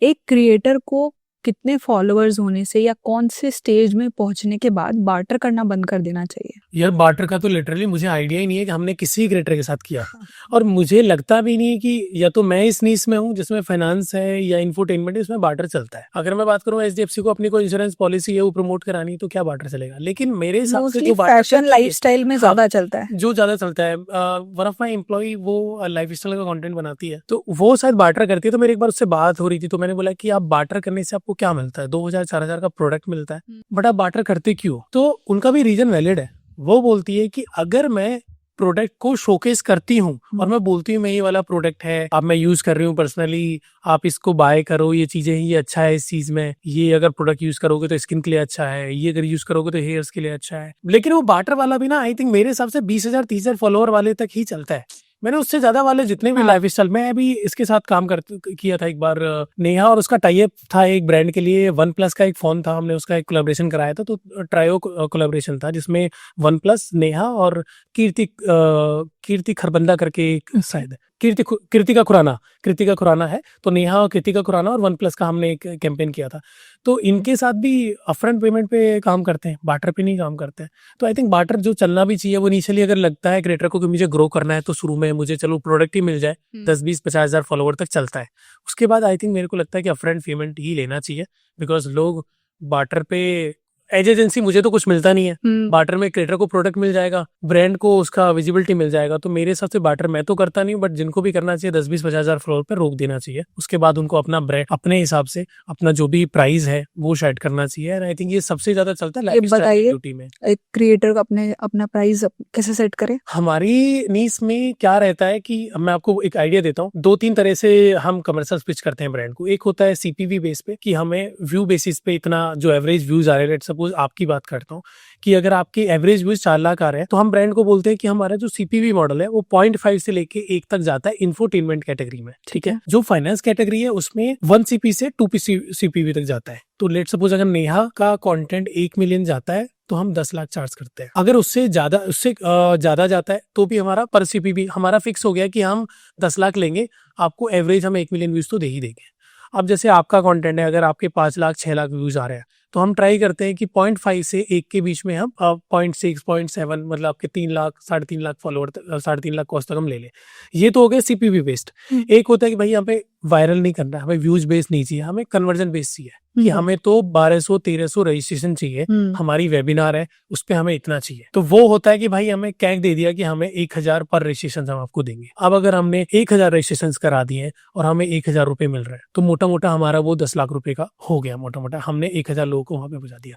एक क्रिएटर को कितने फॉलोअर्स होने से या कौन से स्टेज में पहुंचने के बाद बार्टर करना बंद कर देना चाहिए? यार बार्टर का तो लिटरली मुझे आइडिया ही नहीं है कि हमने किसी क्रिएटर के साथ किया। और मुझे लगता भी नहीं कि या तो मैं इस नीश में हूँ जिसमें फाइनेंस है या इंफोटेनमेंट है, इसमें बार्टर चलता है। अगर मैं बात करूँ एचडीएफसी को अपनी कोई इंश्योरेंस पॉलिसी है वो प्रमोट करानी तो क्या बार्टर चलेगा, लेकिन मेरे हिसाब से मोस्टली जो फैशन लाइफस्टाइल में ज्यादा चलता है। जो ज्यादा चलता है, वन ऑफ माई एम्प्लॉय वो लाइफ स्टाइल का कंटेंट बनाती है तो वो शायद बार्टर करती है। तो मेरी एक बार उससे बात हो रही थी तो मैंने बोला कि आप बार्टर करने से आपको क्या मिलता है, 2000-4000 का प्रोडक्ट मिलता है, बट आप बार्टर करते क्यों? तो उनका भी रीजन वैलिड है। वो बोलती है कि अगर मैं प्रोडक्ट को शोकेस करती हूँ और मैं बोलती हूँ मैं ये वाला प्रोडक्ट है, अब मैं यूज कर रही हूँ पर्सनली, आप इसको बाय करो, ये चीजें ये अच्छा है इस चीज में, ये अगर प्रोडक्ट यूज करोगे तो स्किन के लिए अच्छा है, ये अगर यूज करोगे तो हेयर्स के लिए अच्छा है। लेकिन वो बार्टर वाला भी ना आई थिंक मेरे हिसाब से 20,000-30,000 फॉलोअर वाले तक ही चलता है। मैंने उससे ज्यादा वाले जितने भी लाइफ स्टाइल में अभी इसके साथ काम किया था एक बार नेहा, और उसका टाई अप था एक ब्रांड के लिए। वन प्लस का एक फोन था, हमने उसका एक कोलैबोरेशन कराया था, तो ट्रायो कोलैबोरेशन था जिसमें वन प्लस, नेहा और कीर्ति खरबंदा करके एक शायद कृतिका खुराना है। तो नेहा और कृतिका खुराना और वन प्लस का हमने एक कैंपेन किया था। तो इनके साथ भी अपफ्रंट पेमेंट पे काम करते हैं, बार्टर पे नहीं काम करते हैं। तो आई थिंक बार्टर जो चलना भी चाहिए वो इनिशियली अगर लगता है क्रिएटर को कि मुझे ग्रो करना है तो शुरू में मुझे चलो प्रोडक्ट ही मिल जाए, 10-20-50,000 फॉलोवर तक चलता है। उसके बाद आई थिंक मेरे को लगता है कि अपफ्रंट पेमेंट ही लेना चाहिए, बिकॉज लोग बार्टर पे एज एजेंसी मुझे तो कुछ मिलता नहीं है, बार्टर में क्रिएटर को प्रोडक्ट मिल जाएगा, ब्रांड को उसका विजिबिलिटी मिल जाएगा। तो मेरे हिसाब से बार्टर मैं तो करता नहीं, बट जिनको भी करना चाहिए 10-20-50,000 फ्लोर पे रोक देना चाहिए। उसके बाद उनको अपना ब्रांड अपने हिसाब से अपना जो भी प्राइस है वो सेट करना चाहिए। एंड आई थिंक ये सबसे ज्यादा चलता है बताइए ब्यूटी में। एक क्रिएटर को अपना प्राइस कैसे सेट करे? हमारी नीस में क्या रहता है कि मैं आपको एक आइडिया देता हूँ। 2-3 तरह से हम कमर्शियल पिच करते हैं ब्रांड को। एक होता है सीपीवी बेस पे कि हमें व्यू बेसिस पे इतना जो एवरेज व्यूज आ रहे हैं, लेट्स सपोज आपकी बात करता हूँ कि अगर आपके एवरेज व्यूज 4 लाख आ रहे हैं तो हम ब्रांड को बोलते हैं कि हमारा जो सीपीवी मॉडल है वो 0.5 से लेके 1 तक जाता है इंफोटेनमेंट कैटेगरी में, ठीक है। जो फाइनेंस कैटेगरी है उसमें 1 सीपी से 2 सीपीवी तक जाता है। तो लेट सपोज अगर नेहा का कंटेंट 1 मिलियन जाता है तो हम 10 लाख चार्ज करते हैं। अगर उससे ज्यादा जाता है तो भी हमारा पर सीपीवी हमारा फिक्स हो गया कि हम 10 लाख लेंगे, आपको एवरेज हम 1 मिलियन व्यूज तो दे ही देंगे। अब जैसे आपका कंटेंट है, अगर आपके 5 लाख 6 लाख व्यूज आ रहे हैं तो हम ट्राई करते हैं कि 0.5 से 1 के बीच में हम 0.6 0.7 मतलब आपके 3 लाख 3.5 लाख फॉलोअर 3.5 लाख कॉस्ट तक हम ले लें। ये तो हो गया सीपीवी बेस्ड। एक होता है कि भाई यहाँ पे वायरल नहीं करना, हमें व्यूज बेस्ड नहीं चाहिए, हमें कन्वर्जन बेस्ड चाहिए कि हमें तो 1200-1300 रजिस्ट्रेशन चाहिए, हमारी वेबिनार है उस पर हमें इतना चाहिए। तो वो होता है कि भाई हमें कैग दे दिया कि हमें 1,000 पर रजिस्ट्रेशन हम आपको देंगे। अब अगर हमने 1,000 रजिस्ट्रेशन करा दिए और हमें 1,000 रुपए मिल रहे हैं तो मोटा मोटा हमारा वो 10 लाख रुपए का हो गया। मोटा मोटा हमने 1,000 लोगों को वहां पे पहुंचा दिया।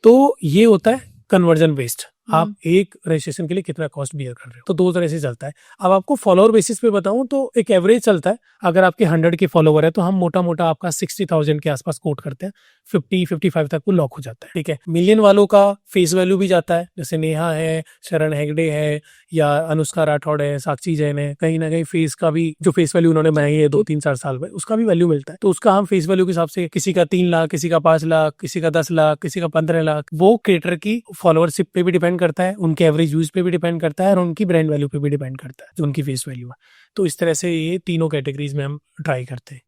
तो ये होता है कन्वर्जन बेस्ड। आप एक रजिस्ट्रेशन के लिए कितना कॉस्ट बियर कर रहे हो, तो 2 तरह से चलता है। अब आपको फॉलोअर बेसिस पे बताऊं तो एक एवरेज चलता है। अगर आपके 100 के फॉलोवर है तो हम मोटा मोटा आपका 60,000 के आसपास कोट करते हैं, 50-55 तक वो लॉक हो जाता है, ठीक है। मिलियन वालों का फेस वैल्यू भी जाता है, जैसे नेहा है, शरण हेगड़े है या अनुष्का राठौड़ है, साक्षी जैन है, कहीं ना कहीं फेस का भी जो फेस वैल्यू उन्होंने बनाई है 2-3-4 साल में उसका भी वैल्यू मिलता है। तो उसका हम फेस वैल्यू के हिसाब से किसी का 3 लाख, किसी का 5 लाख, किसी का 10 लाख, किसी का 15 लाख, वो क्रिएटर की फॉलोअरशिप पे भी डिपेंड करता है, उनके एवरेज व्यूज पे भी डिपेंड करता है और उनकी ब्रांड वैल्यू पे भी डिपेंड करता है जो उनकी फेस वैल्यू है। तो इस तरह से ये तीनों कैटेगरीज में हम ट्राई करते हैं।